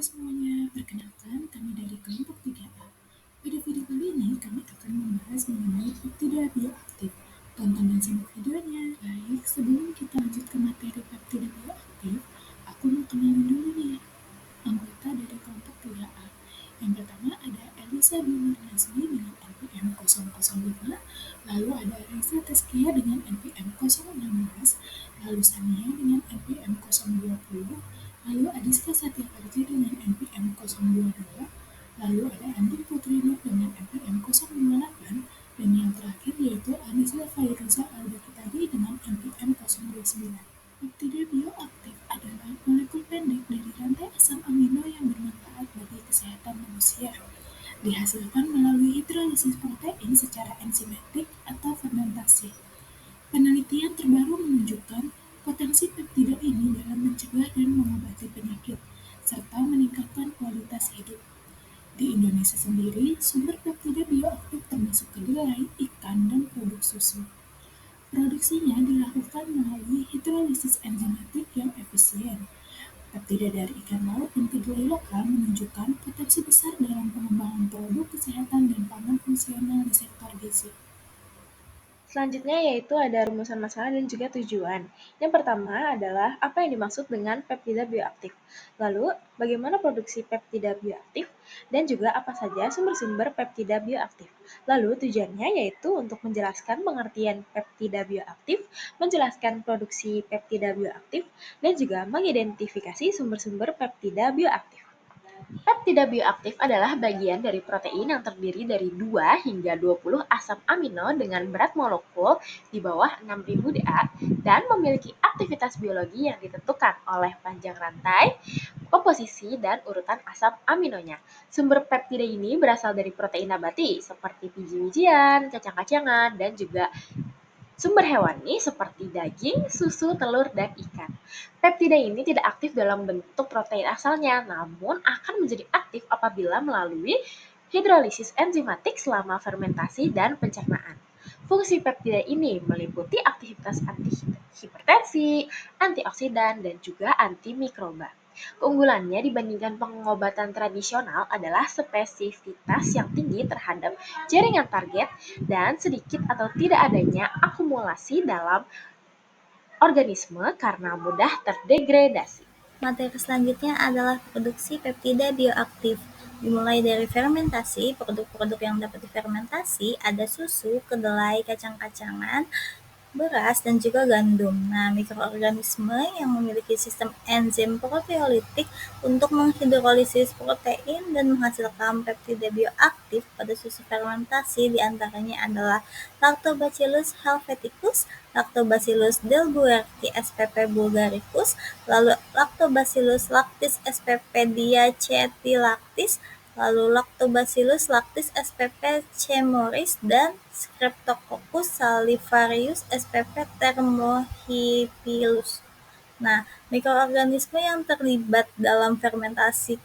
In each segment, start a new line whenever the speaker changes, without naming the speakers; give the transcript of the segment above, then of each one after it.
semuanya, perkenalkan kami dari kelompok 3A. Pada video kali ini kami akan membahas mengenai peptida bioaktif. Tonton dan simak videonya. Baik, sebelum kita lanjut ke materi peptida bioaktif, aku mau kenalin dulu nih anggota dari kelompok 3A. Yang pertama ada Elisa Binur Nazmi dengan NPM 005, lalu ada Reza Tezkia dengan NPM 016, lalu Sania dengan NPM 020, lalu Adiska Satyakarja dengan NPM 022, lalu ada Andin Putri Nur dengan NPM 028, dan yang terakhir yaitu Anissa Fairuza Al-Bakitadi dengan NPM 029. Peptida bioaktif adalah molekul pendek dari rantai asam amino yang bermanfaat bagi kesehatan manusia. Dihasilkan melalui hidrolisis protein secara enzimatik atau fermentasi. Penelitian terbaru menunjukkan potensi peptida ini dalam mencegah dan mengobati penyakit, serta meningkatkan kualitas hidup. Di Indonesia sendiri, sumber peptida bioaktif termasuk kedelai, ikan, dan produk susu. Produksinya dilakukan melalui hidrolisis enzimatik yang efisien. Peptida dari ikan laut dan kedelai lokal menunjukkan potensi besar dalam pengembangan produk kesehatan dan pangan fungsional di sektor gizi.
Selanjutnya yaitu ada rumusan masalah dan juga tujuan. Yang pertama adalah apa yang dimaksud dengan peptida bioaktif. Lalu, bagaimana produksi peptida bioaktif dan juga apa saja sumber-sumber peptida bioaktif. Lalu, tujuannya yaitu untuk menjelaskan pengertian peptida bioaktif, menjelaskan produksi peptida bioaktif, dan juga mengidentifikasi sumber-sumber peptida bioaktif. Peptida bioaktif adalah bagian dari protein yang terdiri dari 2 hingga 20 asam amino dengan berat molekul di bawah 6.000 Da dan memiliki aktivitas biologi yang ditentukan oleh panjang rantai, komposisi, dan urutan asam aminonya. Sumber peptida ini berasal dari protein nabati seperti biji-bijian, kacang-kacangan, dan juga sumber hewani seperti daging, susu, telur, dan ikan. Peptida ini tidak aktif dalam bentuk protein asalnya, namun akan menjadi aktif apabila melalui hidrolisis enzimatik selama fermentasi dan pencernaan. Fungsi peptida ini meliputi aktivitas antihipertensi, antioksidan, dan juga antimikroba. Keunggulannya dibandingkan pengobatan tradisional adalah spesifitas yang tinggi terhadap jaringan target dan sedikit atau tidak adanya akumulasi dalam organisme karena mudah terdegradasi.
Materi selanjutnya adalah produksi peptida bioaktif. Dimulai dari fermentasi, produk-produk yang dapat difermentasi ada susu, kedelai, kacang-kacangan, beras, dan juga gandum. Nah, mikroorganisme yang memiliki sistem enzim proteolitik untuk menghidrolisis protein dan menghasilkan peptida bioaktif pada susu fermentasi diantaranya adalah Lactobacillus helveticus, Lactobacillus delguerti spp bulgaricus, lalu Lactobacillus lactis spp diacetyl-lactis, lalu Lactobacillus lactis spp chemoris, dan Streptococcus salivarius spp thermophilus. Nah, mikroorganisme yang terlibat dalam fermentasi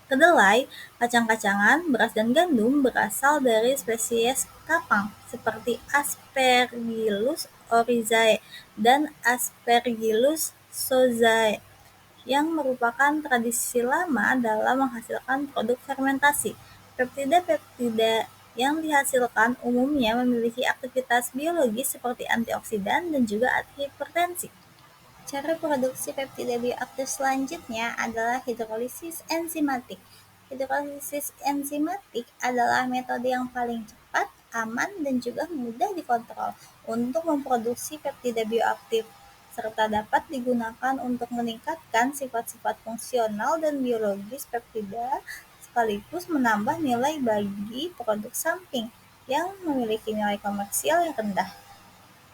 kedelai, kacang-kacangan, beras, dan gandum berasal dari spesies kapang seperti Aspergillus oryzae dan Aspergillus zooxanthellae yang merupakan tradisi lama dalam menghasilkan produk fermentasi. Peptida-peptida yang dihasilkan umumnya memiliki aktivitas biologis seperti antioksidan dan juga antihipertensi. Cara produksi peptida bioaktif selanjutnya adalah hidrolisis enzimatik. Hidrolisis enzimatik adalah metode yang paling cepat, aman, dan juga mudah dikontrol untuk memproduksi peptida bioaktif, serta dapat digunakan untuk meningkatkan sifat-sifat fungsional dan biologis peptida sekaligus menambah nilai bagi produk samping yang memiliki nilai komersial yang rendah.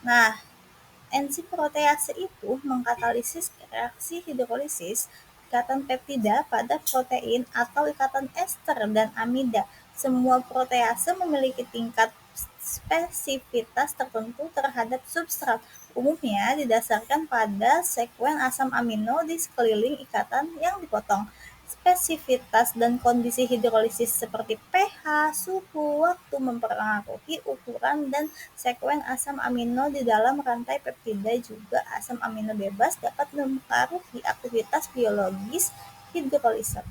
Nah, enzim protease itu mengkatalisis reaksi hidrolisis ikatan peptida pada protein atau ikatan ester dan amida. Semua protease memiliki tingkat spesifitas tertentu terhadap substrat, umumnya didasarkan pada sekuen asam amino di sekeliling ikatan yang dipotong. Spesifitas dan kondisi hidrolisis seperti pH, suhu, waktu mempengaruhi ukuran dan sekuen asam amino di dalam rantai peptida. Juga asam amino bebas dapat mempengaruhi aktivitas biologis hidroliser.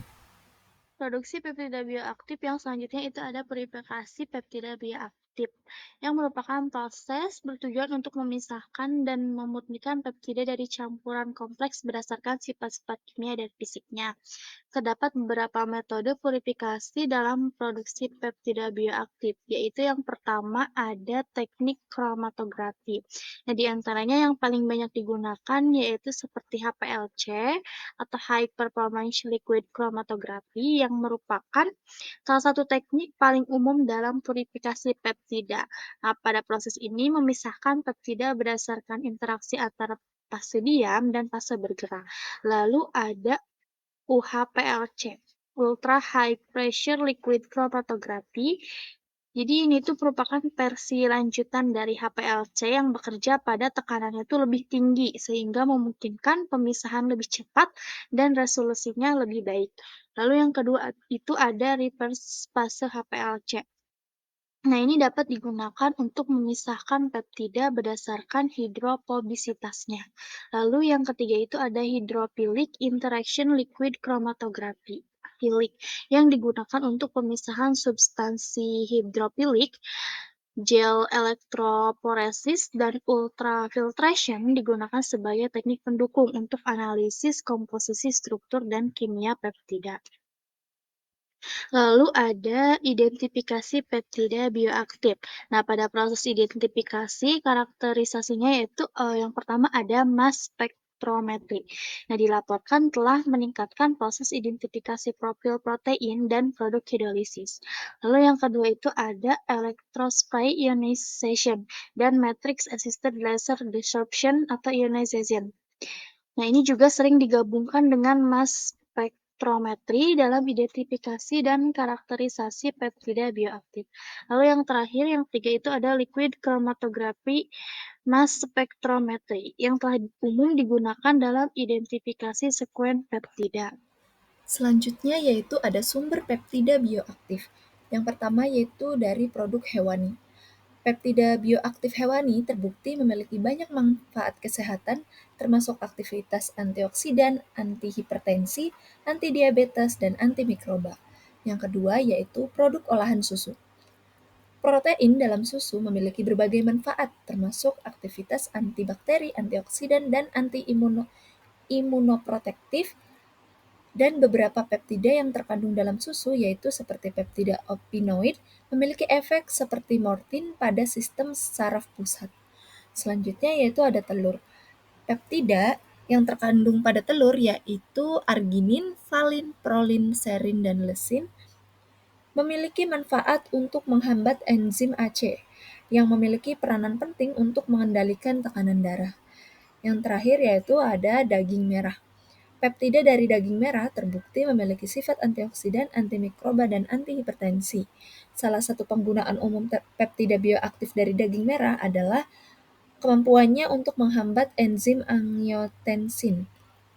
Produksi peptida bioaktif yang selanjutnya itu ada purifikasi peptida bioaktif, yang merupakan proses bertujuan untuk memisahkan dan memurnikan peptida dari campuran kompleks berdasarkan sifat-sifat kimia dan fisiknya. Terdapat beberapa metode purifikasi dalam produksi peptida bioaktif, yaitu yang pertama ada teknik kromatografi. Nah, di antaranya yang paling banyak digunakan yaitu seperti HPLC atau High Performance Liquid Chromatography yang merupakan salah satu teknik paling umum dalam purifikasi peptida. Nah, pada proses ini memisahkan peptida berdasarkan interaksi antara fase diam dan fase bergerak. Lalu ada UHPLC, Ultra High Pressure Liquid Chromatography. Jadi ini tuh merupakan versi lanjutan dari HPLC yang bekerja pada tekanannya itu lebih tinggi sehingga memungkinkan pemisahan lebih cepat dan resolusinya lebih baik. Lalu yang kedua itu ada reverse fase HPLC. Nah, ini dapat digunakan untuk memisahkan peptida berdasarkan hidrofobisitasnya. Lalu yang ketiga itu ada hydrophilic interaction liquid chromatography. Hilik yang digunakan untuk pemisahan substansi hidrofilik, gel elektroporesis, dan ultrafiltration digunakan sebagai teknik pendukung untuk analisis komposisi struktur dan kimia peptida. Lalu ada identifikasi peptida bioaktif. Nah, pada proses identifikasi, karakterisasinya yaitu yang pertama ada mass spectrometry. Nah, dilaporkan telah meningkatkan proses identifikasi profil protein dan produk hidrolisis. Lalu yang kedua itu ada electrospray ionization dan matrix assisted laser desorption atau ionization. Nah, ini juga sering digabungkan dengan mass spektrometri dalam identifikasi dan karakterisasi peptida bioaktif. Lalu yang terakhir, yang ketiga itu ada liquid chromatography mass spectrometry yang telah umum digunakan dalam identifikasi sekuen peptida.
Selanjutnya yaitu ada sumber peptida bioaktif. Yang pertama yaitu dari produk hewani. Peptida bioaktif hewani terbukti memiliki banyak manfaat kesehatan, termasuk aktivitas antioksidan, antihipertensi, antidiabetes, dan antimikroba. Yang kedua yaitu produk olahan susu. Protein dalam susu memiliki berbagai manfaat, termasuk aktivitas antibakteri, antioksidan, dan imunoprotektif, dan beberapa peptida yang terkandung dalam susu, yaitu seperti peptida opioid, memiliki efek seperti morfin pada sistem saraf pusat. Selanjutnya yaitu ada telur. Peptida yang terkandung pada telur yaitu arginin, valin, prolin, serin, dan lesin memiliki manfaat untuk menghambat enzim AC yang memiliki peranan penting untuk mengendalikan tekanan darah. Yang terakhir yaitu ada daging merah. Peptida dari daging merah terbukti memiliki sifat antioksidan, antimikroba, dan antihipertensi. Salah satu penggunaan umum peptida bioaktif dari daging merah adalah kemampuannya untuk menghambat enzim angiotensin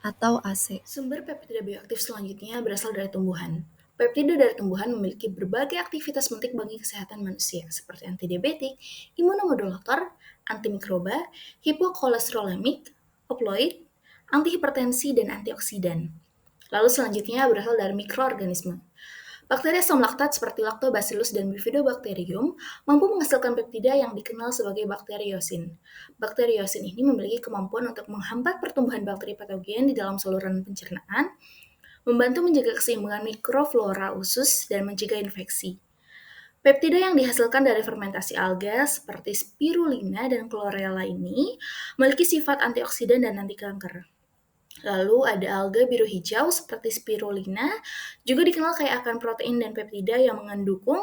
atau AC.
Sumber peptida bioaktif selanjutnya berasal dari tumbuhan. Peptida dari tumbuhan memiliki berbagai aktivitas penting bagi kesehatan manusia, seperti antidiabetik, imunomodulator, antimikroba, hipokolesterolemik, opioid, antihipertensi, dan antioksidan. Lalu selanjutnya berasal dari mikroorganisme. Bakteri asam laktat seperti Lactobacillus dan Bifidobacterium mampu menghasilkan peptida yang dikenal sebagai bakteriosin. Bakteriosin ini memiliki kemampuan untuk menghambat pertumbuhan bakteri patogen di dalam saluran pencernaan, membantu menjaga keseimbangan mikroflora usus, dan mencegah infeksi. Peptida yang dihasilkan dari fermentasi alga seperti spirulina dan chlorella ini memiliki sifat antioksidan dan anti kanker. Lalu ada alga biru hijau seperti spirulina, juga dikenal kaya akan protein dan peptida yang mendukung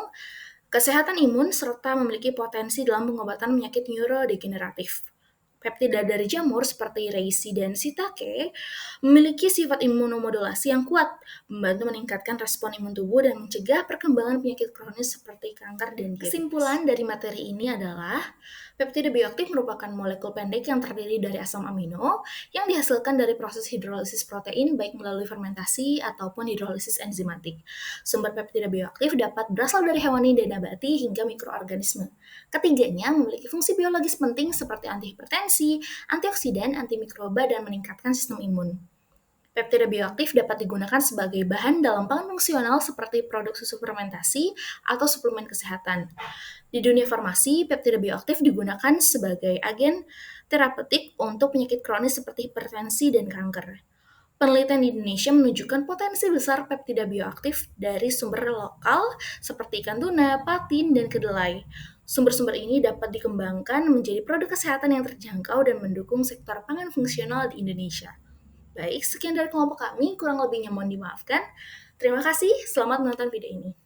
kesehatan imun serta memiliki potensi dalam pengobatan penyakit neurodegeneratif. Peptida dari jamur seperti reishi dan shiitake memiliki sifat imunomodulasi yang kuat, membantu meningkatkan respon imun tubuh dan mencegah perkembangan penyakit kronis seperti kanker dan diabetes. Kesimpulan dari materi ini adalah peptida bioaktif merupakan molekul pendek yang terdiri dari asam amino yang dihasilkan dari proses hidrolisis protein baik melalui fermentasi ataupun hidrolisis enzimatik. Sumber peptida bioaktif dapat berasal dari hewani dan nabati hingga mikroorganisme. Ketiganya memiliki fungsi biologis penting seperti antihipertensi, antioksidan, antimikroba, dan meningkatkan sistem imun. Peptida bioaktif dapat digunakan sebagai bahan dalam pangan fungsional seperti produk susu fermentasi atau suplemen kesehatan. Di dunia farmasi, peptida bioaktif digunakan sebagai agen terapeutik untuk penyakit kronis seperti hipertensi dan kanker. Penelitian di Indonesia menunjukkan potensi besar peptida bioaktif dari sumber lokal seperti ikan tuna, patin, dan kedelai. Sumber-sumber ini dapat dikembangkan menjadi produk kesehatan yang terjangkau dan mendukung sektor pangan fungsional di Indonesia. Baik, sekian dari kelompok kami, kurang lebihnya mohon dimaafkan. Terima kasih, selamat menonton video ini.